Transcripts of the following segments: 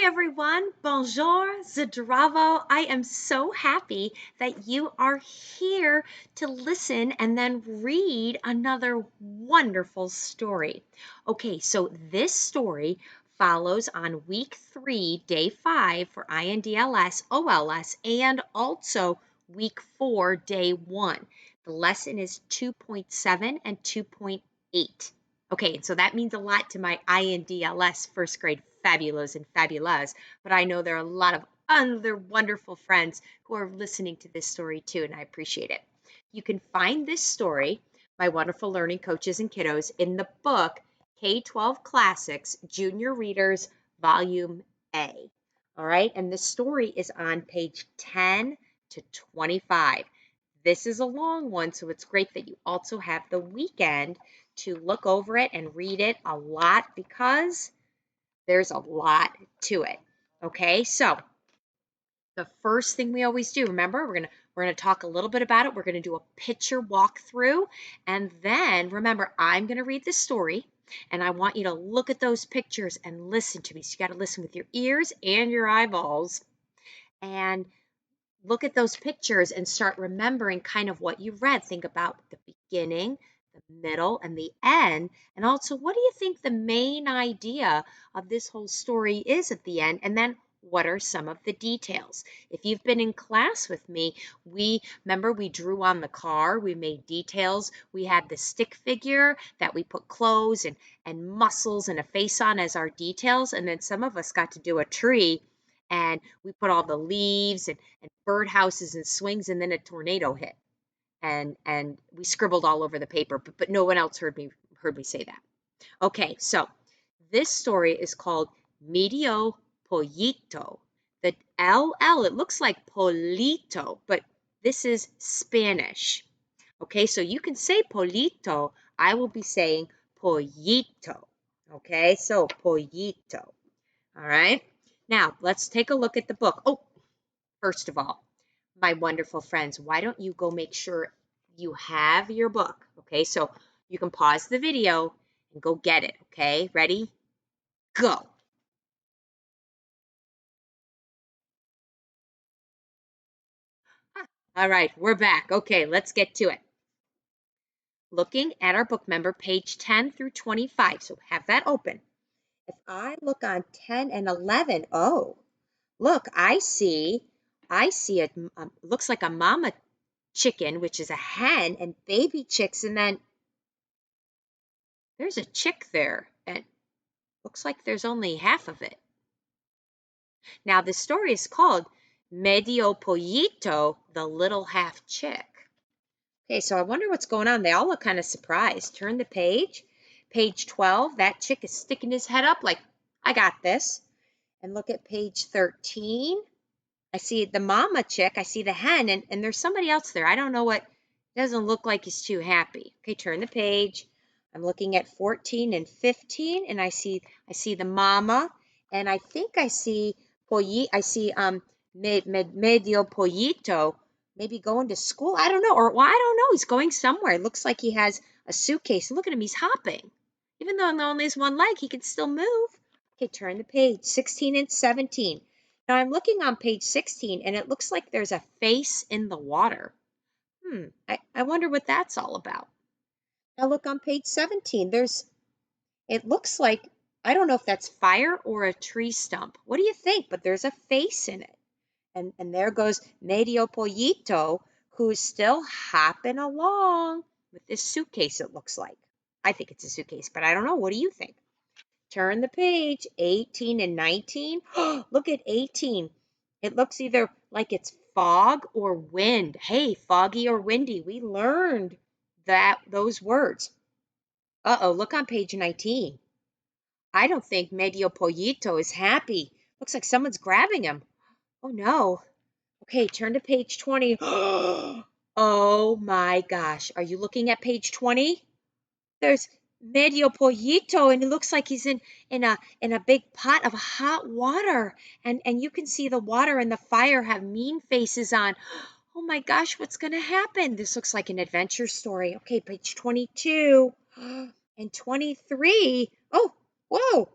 Hi everyone, bonjour, zdravo. I am so happy that you are here to listen and then read another wonderful story. Okay, so this story follows on week 3, day 5 for INDLS, OLS, and also week 4, day 1. The lesson is 2.7 and 2.8. Okay, so that means a lot to my INDLS first grade fabulous and fabulous, but I know there are a lot of other wonderful friends who are listening to this story too, and I appreciate it. You can find this story, my wonderful learning coaches and kiddos, in the book K-12 Classics Junior Readers Volume A. All right, and the story is on page 10 to 25. This is a long one, so it's great that you also have the weekend to look over it and read it a lot because there's a lot to it. Okay, so the first thing we always do, remember, we're gonna talk a little bit about it. We're gonna do a picture walkthrough, and then remember, I'm gonna read the story, and I want you to look at those pictures and listen to me. So you got to listen with your ears and your eyeballs, and look at those pictures and start remembering kind of what you read. Think about the beginning, the middle, and the end. And also, what do you think the main idea of this whole story is at the end? And then what are some of the details? If you've been in class with me, remember we drew on the car, we made details. We had the stick figure that we put clothes and muscles and a face on as our details. And then some of us got to do a tree and we put all the leaves and birdhouses and swings, and then a tornado hit. And we scribbled all over the paper, but no one else heard me say that. Okay, so this story is called Medio Pollito. The LL, it looks like Polito, but this is Spanish. Okay, so you can say Polito. I will be saying Pollito. Okay, so Pollito. All right. Now, let's take a look at the book. Oh, first of all, my wonderful friends, why don't you go make sure you have your book? Okay, so you can pause the video and go get it. Okay, ready? Go. All right, we're back. Okay, let's get to it. Looking at our book, member, page 10 through 25. So have that open. If I look on 10 and 11, oh, look, I see it looks like a mama chicken, which is a hen, and baby chicks, and then there's a chick there, and looks like there's only half of it. Now, the story is called Medio Pollito, the little half chick. Okay, so I wonder what's going on. They all look kind of surprised. Turn the page. Page 12, that chick is sticking his head up like, I got this. And look at page 13. I see the mama chick, I see the hen, and there's somebody else there. I don't know what, doesn't look like he's too happy. Okay, turn the page. I'm looking at 14 and 15, and I see the mama, and I think I see medio pollito, maybe going to school. I don't know, or well, I don't know. He's going somewhere. It looks like he has a suitcase. Look at him, he's hopping. Even though there only has one leg, he can still move. Okay, turn the page, 16 and 17. Now I'm looking on page 16 and it looks like there's a face in the water. I wonder what that's all about. Now look on page 17. It looks like, I don't know if that's fire or a tree stump. What do you think? But there's a face in it. And there goes Medio Pollito, who's still hopping along with this suitcase, it looks like. I think it's a suitcase, but I don't know. What do you think? Turn the page, 18 and 19. Look at 18. It looks either like it's fog or wind. Hey, foggy or windy. We learned those words. Uh-oh, look on page 19. I don't think Medio Pollito is happy. Looks like someone's grabbing him. Oh no. Okay, turn to page 20. Oh my gosh. Are you looking at page 20? There's Medio Pollito, and it looks like he's in a big pot of hot water, and you can see the water and the fire have mean faces on. Oh my gosh, what's going to happen? This looks like an adventure story. Okay, page 22 and 23. Oh, whoa!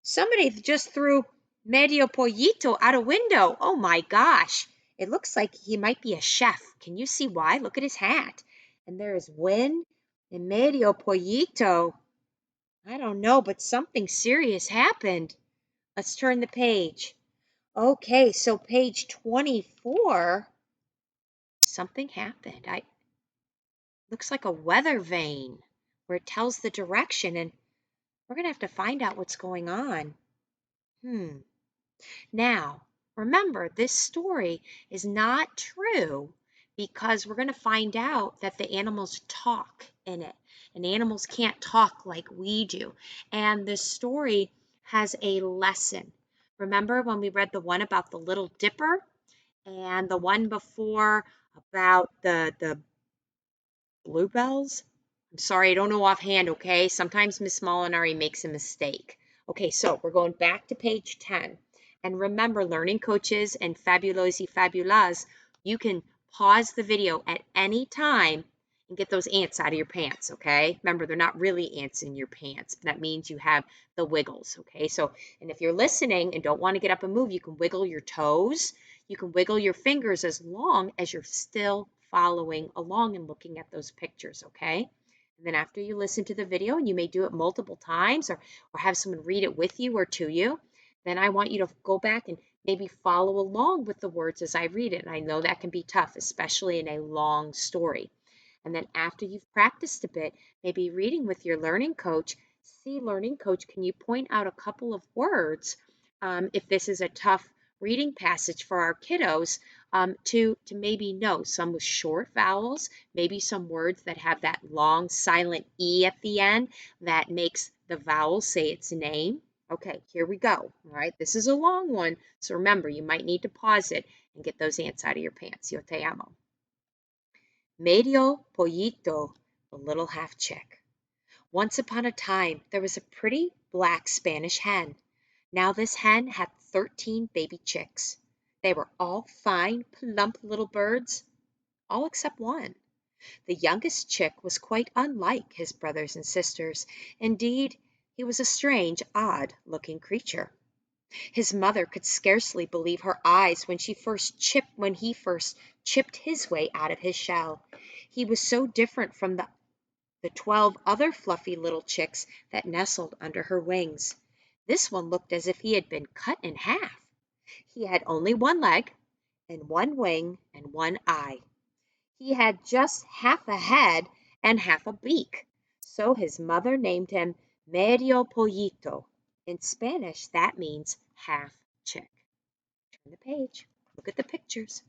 Somebody just threw Medio Pollito out a window. Oh my gosh. It looks like he might be a chef. Can you see why? Look at his hat. And there's Win and Medio Pollito. I don't know, but something serious happened. Let's turn the page. Okay, so page 24, something happened. Looks like a weather vane where it tells the direction, and we're going to have to find out what's going on. Now, remember, this story is not true because we're going to find out that the animals talk in it, and animals can't talk like we do. And this story has a lesson. Remember when we read the one about the Little Dipper and the one before about the bluebells? I'm sorry, I don't know offhand, okay? Sometimes Miss Molinari makes a mistake. Okay, so we're going back to page 10. And remember, learning coaches and fabulosi fabulas, you can pause the video at any time and get those ants out of your pants, okay? Remember, they're not really ants in your pants. That means you have the wiggles, okay? So, and if you're listening and don't want to get up and move, you can wiggle your toes. You can wiggle your fingers as long as you're still following along and looking at those pictures, okay? And then after you listen to the video, and you may do it multiple times or have someone read it with you or to you, then I want you to go back and maybe follow along with the words as I read it. And I know that can be tough, especially in a long story. And then after you've practiced a bit, maybe reading with your learning coach, see, learning coach, can you point out a couple of words if this is a tough reading passage for our kiddos to maybe know some with short vowels, maybe some words that have that long silent E at the end that makes the vowel say its name. Okay, here we go. All right, this is a long one, so remember, you might need to pause it and get those ants out of your pants. Yo te amo. Medio Pollito, the little half chick. Once upon a time, there was a pretty black Spanish hen. Now this hen had 13 baby chicks. They were all fine, plump little birds, all except one. The youngest chick was quite unlike his brothers and sisters. Indeed, he was a strange, odd-looking creature. His mother could scarcely believe her eyes when he first chipped his way out of his shell. He was so different from the 12 other fluffy little chicks that nestled under her wings. This one looked as if he had been cut in half. He had only one leg and one wing and one eye. He had just half a head and half a beak. So his mother named him Medio Pollito. In Spanish, that means half chick. Turn the page. Look at the pictures.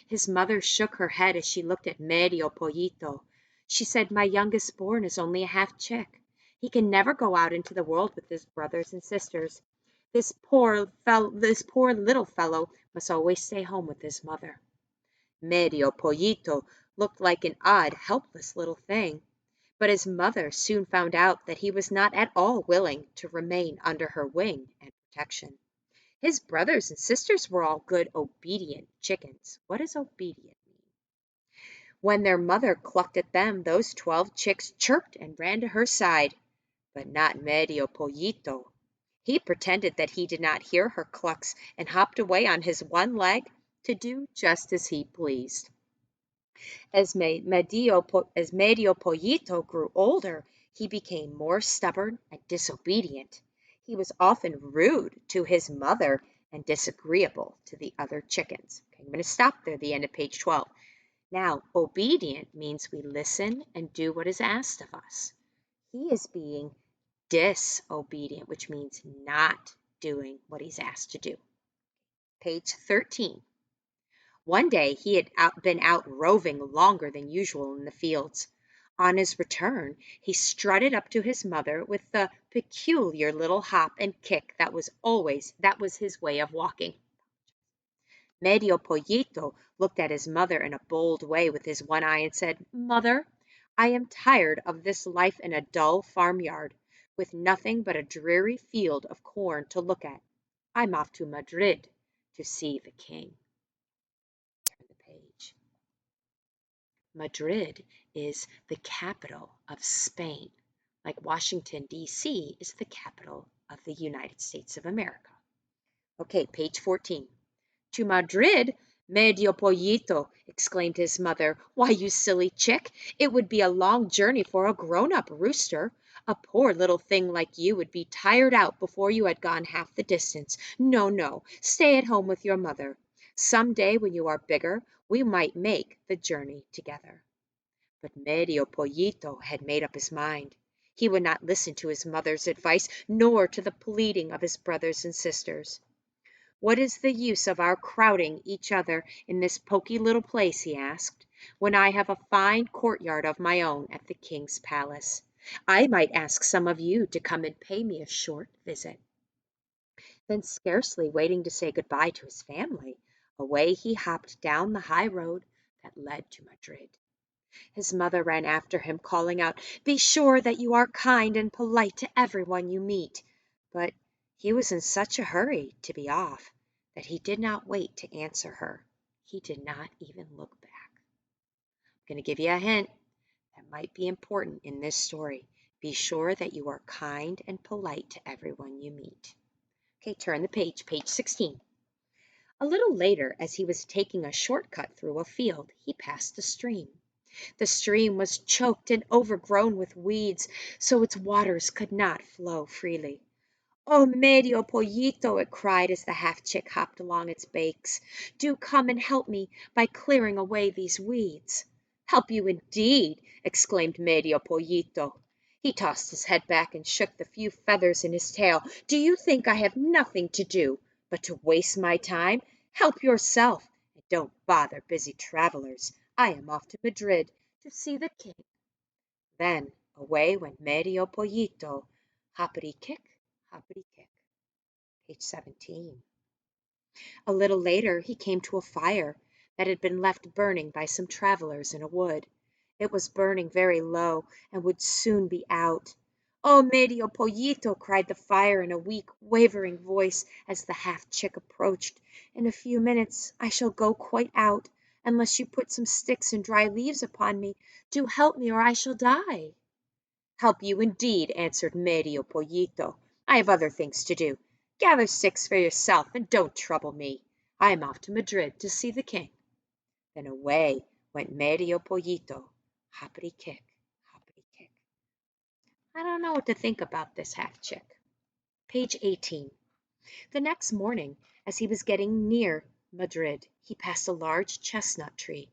His mother shook her head as she looked at Medio Pollito. She said, "My youngest born is only a half chick. He can never go out into the world with his brothers and sisters. This poor little fellow must always stay home with his mother." Medio Pollito looked like an odd, helpless little thing, but his mother soon found out that he was not at all willing to remain under her wing and protection. His brothers and sisters were all good, obedient chickens. What does obedient mean? When their mother clucked at them, those 12 chicks chirped and ran to her side, but not Medio Pollito. He pretended that he did not hear her clucks and hopped away on his one leg to do just as he pleased. As Medio Pollito grew older, he became more stubborn and disobedient. He was often rude to his mother and disagreeable to the other chickens. Okay, I'm going to stop there at the end of page 12. Now, obedient means we listen and do what is asked of us. He is being disobedient, which means not doing what he's asked to do. Page 13. One day he had been out roving longer than usual in the fields. On his return, he strutted up to his mother with the peculiar little hop and kick that was his way of walking. Medio Pollito looked at his mother in a bold way with his one eye and said, "Mother, I am tired of this life in a dull farmyard, with nothing but a dreary field of corn to look at. I'm off to Madrid to see the king." Turn the page. Madrid is the capital of Spain, like Washington, D.C. is the capital of the United States of America. Okay, page 14. To Madrid? Medio Pollito, exclaimed his mother. Why, you silly chick, it would be a long journey for a grown-up rooster. A poor little thing like you would be tired out before you had gone half the distance. No, no, stay at home with your mother. Some day when you are bigger, we might make the journey together. But Medio Pollito had made up his mind. He would not listen to his mother's advice, nor to the pleading of his brothers and sisters. What is the use of our crowding each other in this poky little place, he asked, when I have a fine courtyard of my own at the king's palace? I might ask some of you to come and pay me a short visit. Then, scarcely waiting to say good-bye to his family, away he hopped down the high road that led to Madrid. His mother ran after him, calling out, "Be sure that you are kind and polite to everyone you meet." But he was in such a hurry to be off that he did not wait to answer her. He did not even look back. I'm going to give you a hint that might be important in this story. Be sure that you are kind and polite to everyone you meet. Okay, turn the page, page 16. A little later, as he was taking a shortcut through a field, he passed a stream. The stream was choked and overgrown with weeds, so its waters could not flow freely. "Oh, Medio Pollito!" it cried as the half-chick hopped along its banks. "Do come and help me by clearing away these weeds." "Help you indeed!" exclaimed Medio Pollito. He tossed his head back and shook the few feathers in his tail. "Do you think I have nothing to do but to waste my time? Help yourself, and don't bother busy travelers. I am off to Madrid to see the king." Then away went Medio Pollito, hoppity-kick, hoppity-kick. Page 17. A little later he came to a fire that had been left burning by some travelers in a wood. It was burning very low and would soon be out. "Oh, Medio Pollito!" cried the fire in a weak, wavering voice as the half-chick approached. "In a few minutes I shall go quite out, unless you put some sticks and dry leaves upon me. Do help me, or I shall die." "Help you indeed," answered Medio Pollito. "I have other things to do. Gather sticks for yourself, and don't trouble me. I am off to Madrid to see the king." Then away went Medio Pollito, hoppity-kick, hoppity-kick. I don't know what to think about this half-chick. Page 18. The next morning, as he was getting near Madrid, he passed a large chestnut tree.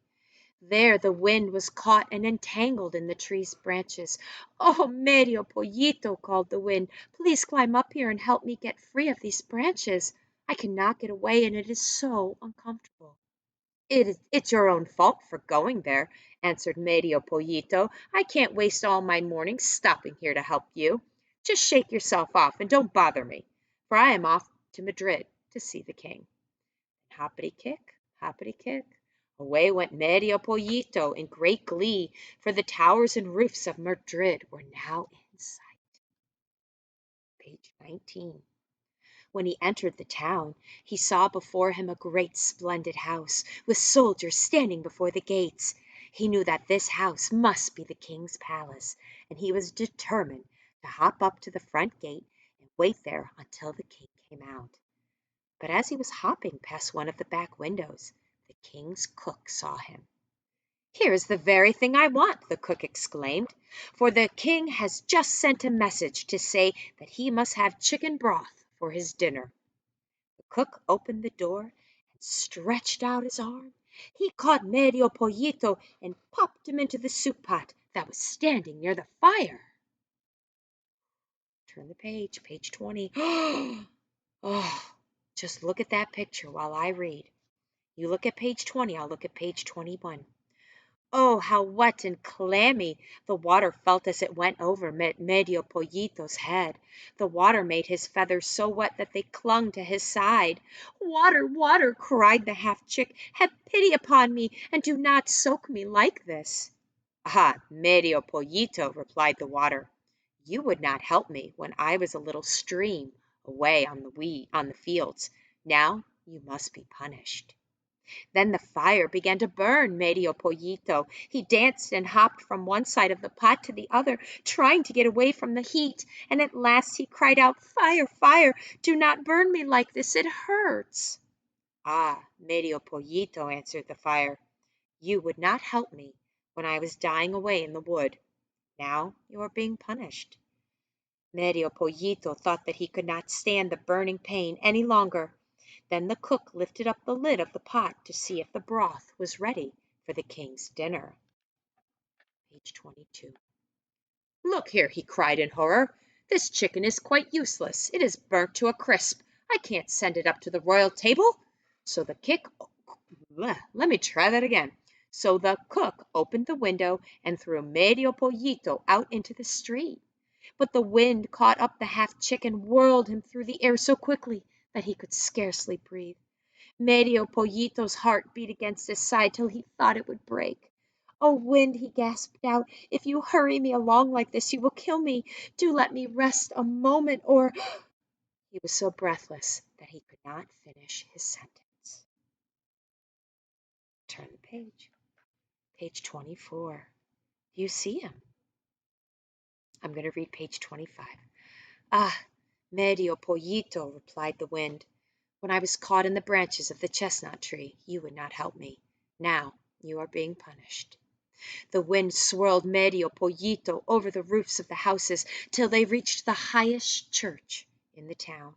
There the wind was caught and entangled in the tree's branches. "Oh, Medio Pollito!" called the wind. "Please climb up here and help me get free of these branches. I cannot get away, and it is so uncomfortable." "It's your own fault for going there," answered Medio Pollito. "I can't waste all my morning stopping here to help you. Just shake yourself off and don't bother me, for I am off to Madrid to see the king." Hoppity-kick, hoppity-kick, away went Medio Pollito in great glee, for the towers and roofs of Madrid were now in sight. Page 19. When he entered the town, he saw before him a great splendid house, with soldiers standing before the gates. He knew that this house must be the king's palace, and he was determined to hop up to the front gate and wait there until the king came out. But as he was hopping past one of the back windows, the king's cook saw him. "Here is the very thing I want," the cook exclaimed, "for the king has just sent a message to say that he must have chicken broth for his dinner." The cook opened the door and stretched out his arm. He caught Medio Pollito and popped him into the soup pot that was standing near the fire. Turn the page, page 20. Oh, just look at that picture while I read. You look at page 20, I'll look at page 21. Oh, how wet and clammy the water felt as it went over Medio Pollito's head. The water made his feathers so wet that they clung to his side. "Water, water!" cried the half-chick. "Have pity upon me, and do not soak me like this." "Ah, Medio Pollito," replied the water, "you would not help me when I was a little stream away on the fields. Now you must be punished." Then the fire began to burn Medio Pollito. He danced and hopped from one side of the pot to the other, trying to get away from the heat, and at last he cried out, "Fire, fire, do not burn me like this, it hurts." "Ah, Medio Pollito," answered the fire, "you would not help me when I was dying away in the wood. Now you are being punished." Medio Pollito thought that he could not stand the burning pain any longer. Then the cook lifted up the lid of the pot to see if the broth was ready for the king's dinner. Page 22. "Look here," he cried in horror. "This chicken is quite useless. It is burnt to a crisp. I can't send it up to the royal table." So the let me try that again. So the cook opened the window and threw Medio Pollito out into the street. But the wind caught up the half chicken, whirled him through the air so quickly that he could scarcely breathe. Medio Pollito's heart beat against his side till he thought it would break. "Oh, wind," he gasped out, "if you hurry me along like this, you will kill me. Do let me rest a moment, or—" He was so breathless that he could not finish his sentence. Turn the page. Page 24. Do you see him? I'm going to read page 25. "Ah, Medio Pollito," replied the wind, "when I was caught in the branches of the chestnut tree, you would not help me. Now you are being punished." The wind swirled Medio Pollito over the roofs of the houses till they reached the highest church in the town.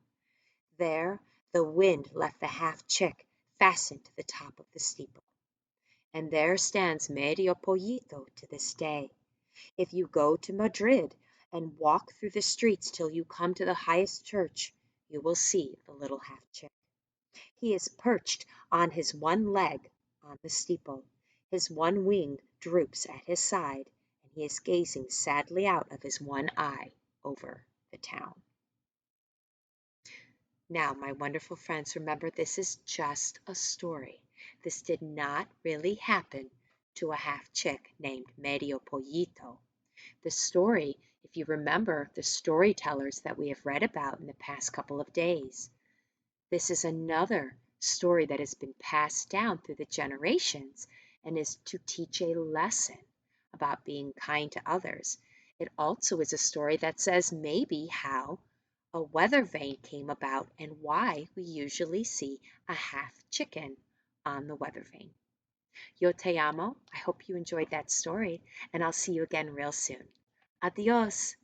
There the wind left the half chick fastened to the top of the steeple. And there stands Medio Pollito to this day. If you go to Madrid and walk through the streets till you come to the highest church, you will see the little half chick. He is perched on his one leg on the steeple. His one wing droops at his side, and he is gazing sadly out of his one eye over the town. Now, my wonderful friends, remember this is just a story. This did not really happen to a half chick named Medio Pollito. The story, if you remember the storytellers that we have read about in the past couple of days, this is another story that has been passed down through the generations and is to teach a lesson about being kind to others. It also is a story that says maybe how a weather vane came about and why we usually see a half chicken on the weather vane. Yo te amo. I hope you enjoyed that story, and I'll see you again real soon. Adios.